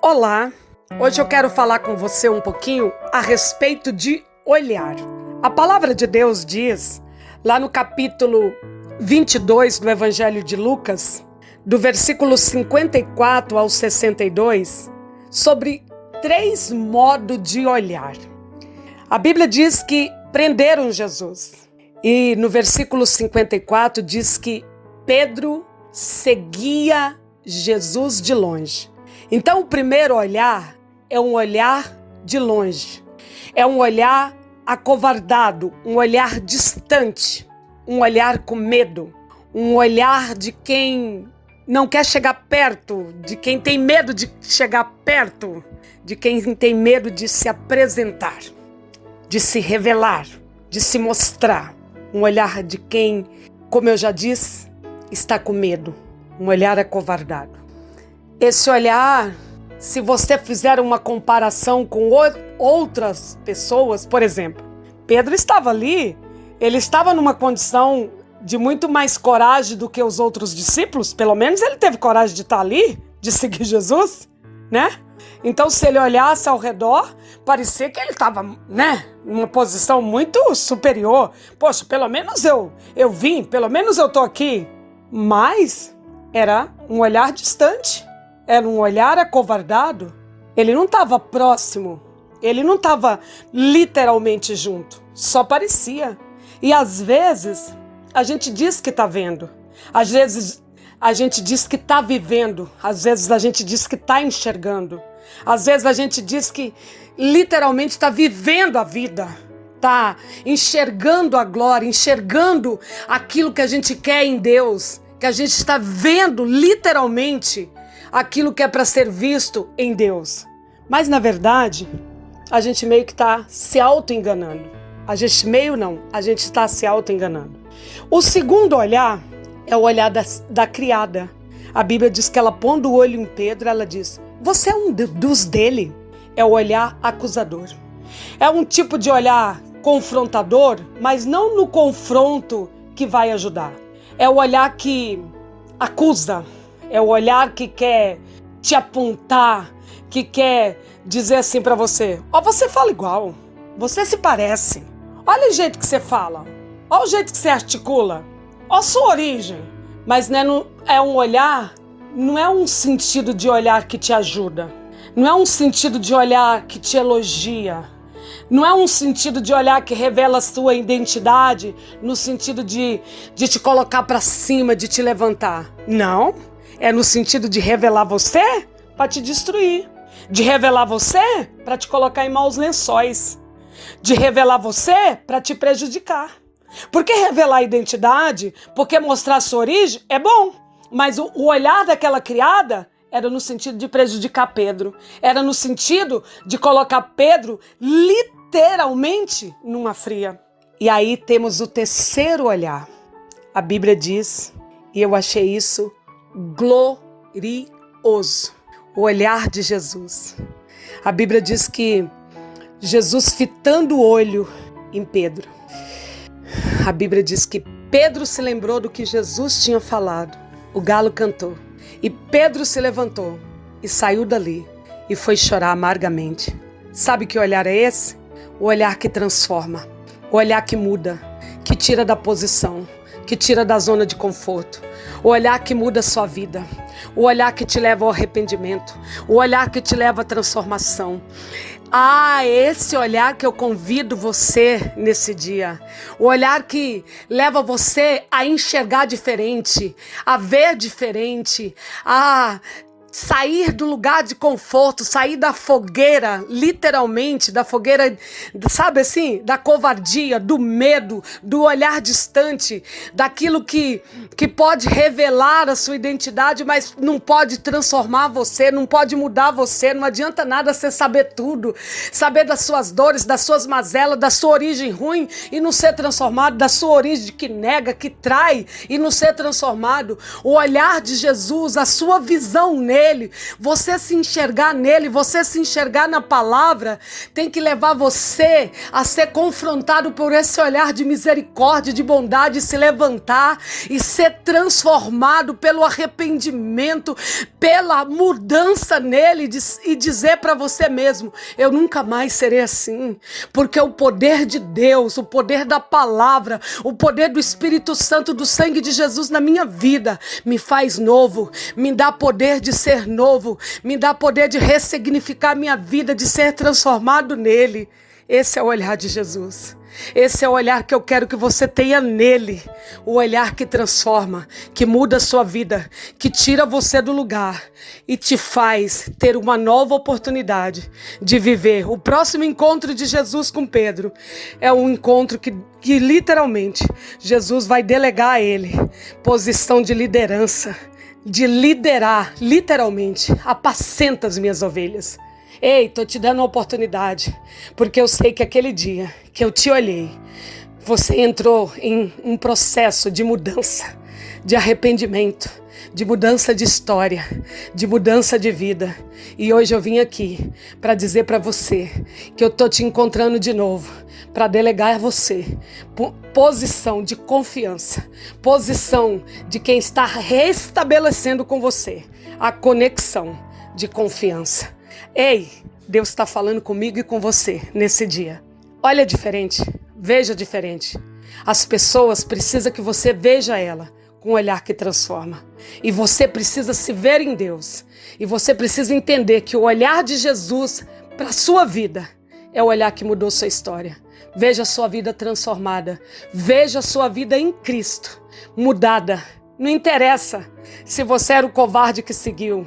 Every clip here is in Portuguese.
Olá, hoje eu quero falar com você um pouquinho a respeito de olhar. A palavra de Deus diz, lá no capítulo 22 do Evangelho de Lucas, do versículo 54 ao 62, sobre 3 modos de olhar. A Bíblia diz que prenderam Jesus. E no versículo 54 diz que Pedro seguia Jesus de longe. Então o primeiro olhar é um olhar de longe. É um olhar acovardado, um olhar distante, um olhar com medo, um olhar de quem não quer chegar perto, de quem tem medo de chegar perto, de quem tem medo de se apresentar, de se revelar, de se mostrar. Um olhar de quem, como eu já disse, está com medo. Um olhar acovardado. Esse olhar, se você fizer uma comparação com outras pessoas, por exemplo, Pedro estava ali, ele estava numa condição de muito mais coragem do que os outros discípulos, pelo menos ele teve coragem de estar ali, de seguir Jesus, né? Então, se ele olhasse ao redor, parecia que ele estava, numa posição muito superior. Poxa, pelo menos eu vim, pelo menos eu estou aqui. Mas era um olhar distante, era um olhar acovardado. Ele não estava próximo, ele não estava literalmente junto, só parecia. E às vezes a gente diz que está vendo, às vezes a gente diz que está vivendo, às vezes a gente diz que está enxergando, às vezes a gente diz que literalmente está vivendo a vida, está enxergando a glória, enxergando aquilo que a gente quer em Deus, que a gente está vendo literalmente aquilo que é para ser visto em Deus. Mas na verdade, a gente meio que está se auto-enganando. A gente está se auto-enganando. O segundo olhar é o olhar da criada. A Bíblia diz que ela, pondo o olho em Pedro, ela diz: você é um dos dele. É o olhar acusador. É um tipo de olhar confrontador, mas não no confronto que vai ajudar. É o olhar que acusa. É o olhar que quer te apontar, que quer dizer assim pra você: ó, você fala igual, você se parece. Olha o jeito que você fala, olha o jeito que você articula, olha a sua origem. Mas é um olhar, não é um sentido de olhar que te ajuda, não é um sentido de olhar que te elogia, não é um sentido de olhar que revela a sua identidade, no sentido de te colocar pra cima, de te levantar. Não, é no sentido de revelar você para te destruir, de revelar você para te colocar em maus lençóis, de revelar você para te prejudicar. Porque revelar a identidade, porque mostrar a sua origem é bom, mas o olhar daquela criada era no sentido de prejudicar Pedro, era no sentido de colocar Pedro literalmente numa fria. E aí temos o terceiro olhar. A Bíblia diz, e eu achei isso glorioso, o olhar de Jesus. A Bíblia diz que Jesus, fitando o olho em Pedro, a Bíblia diz que Pedro se lembrou do que Jesus tinha falado. O galo cantou e Pedro se levantou e saiu dali e foi chorar amargamente. Sabe que olhar é esse? O olhar que transforma, o olhar que muda, que tira da posição, que tira da zona de conforto, o olhar que muda a sua vida, o olhar que te leva ao arrependimento, o olhar que te leva à transformação. Esse olhar que eu convido você nesse dia, o olhar que leva você a enxergar diferente, a ver diferente, a sair do lugar de conforto, sair da fogueira, literalmente, da fogueira, sabe assim, da covardia, do medo, do olhar distante, daquilo que pode revelar a sua identidade, mas não pode transformar você, não pode mudar você. Não adianta nada você saber tudo, saber das suas dores, das suas mazelas, da sua origem ruim e não ser transformado, da sua origem que nega, que trai e não ser transformado. O olhar de Jesus, a sua visão nele, nele, você se enxergar nele, você se enxergar na palavra, tem que levar você a ser confrontado por esse olhar de misericórdia, de bondade, se levantar e ser transformado pelo arrependimento, pela mudança nele e dizer para você mesmo: eu nunca mais serei assim, porque o poder de Deus, o poder da palavra, o poder do Espírito Santo, do sangue de Jesus na minha vida, me faz novo, me dá poder de ser novo, me dá poder de ressignificar minha vida, de ser transformado nele. Esse é o olhar de Jesus. Esse é o olhar que eu quero que você tenha nele. O olhar que transforma, que muda a sua vida, que tira você do lugar e te faz ter uma nova oportunidade de viver. O próximo encontro de Jesus com Pedro é um encontro que literalmente Jesus vai delegar a ele posição de liderança, de liderar, literalmente, apacenta as minhas ovelhas. Ei, tô te dando uma oportunidade, porque eu sei que aquele dia que eu te olhei, você entrou em um processo de mudança, de arrependimento, de mudança de história, de mudança de vida. E hoje eu vim aqui para dizer para você que eu tô te encontrando de novo, para delegar a você posição de confiança, posição de quem está restabelecendo com você a conexão de confiança. Ei, Deus está falando comigo e com você nesse dia. Olha diferente, veja diferente. As pessoas precisam que você veja ela com um olhar que transforma. E você precisa se ver em Deus. E você precisa entender que o olhar de Jesus para a sua vida é o olhar que mudou sua história. Veja a sua vida transformada. Veja a sua vida em Cristo, mudada. Não interessa se você era o covarde que seguiu.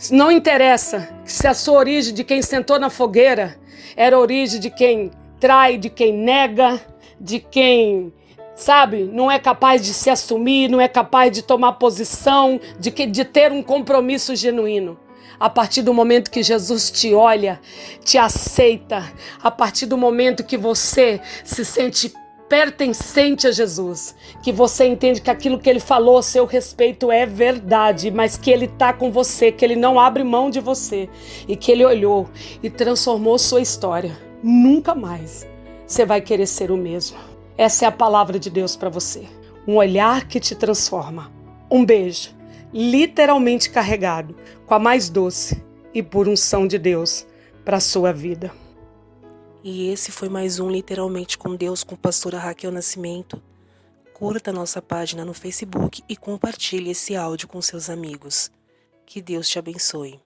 Não interessa se a sua origem de quem sentou na fogueira era a origem de quem trai, de quem nega, de quem, sabe, não é capaz de se assumir, não é capaz de tomar posição, de ter um compromisso genuíno. A partir do momento que Jesus te olha, te aceita, a partir do momento que você se sente pertencente a Jesus, que você entende que aquilo que ele falou a seu respeito é verdade, mas que ele está com você, que ele não abre mão de você e que ele olhou e transformou sua história. Nunca mais você vai querer ser o mesmo. Essa é a palavra de Deus para você. Um olhar que te transforma. Um beijo, literalmente carregado, com a mais doce e pura unção de Deus para a sua vida. E esse foi mais um Literalmente com Deus com pastora Raquel Nascimento. Curta nossa página no Facebook e compartilhe esse áudio com seus amigos. Que Deus te abençoe.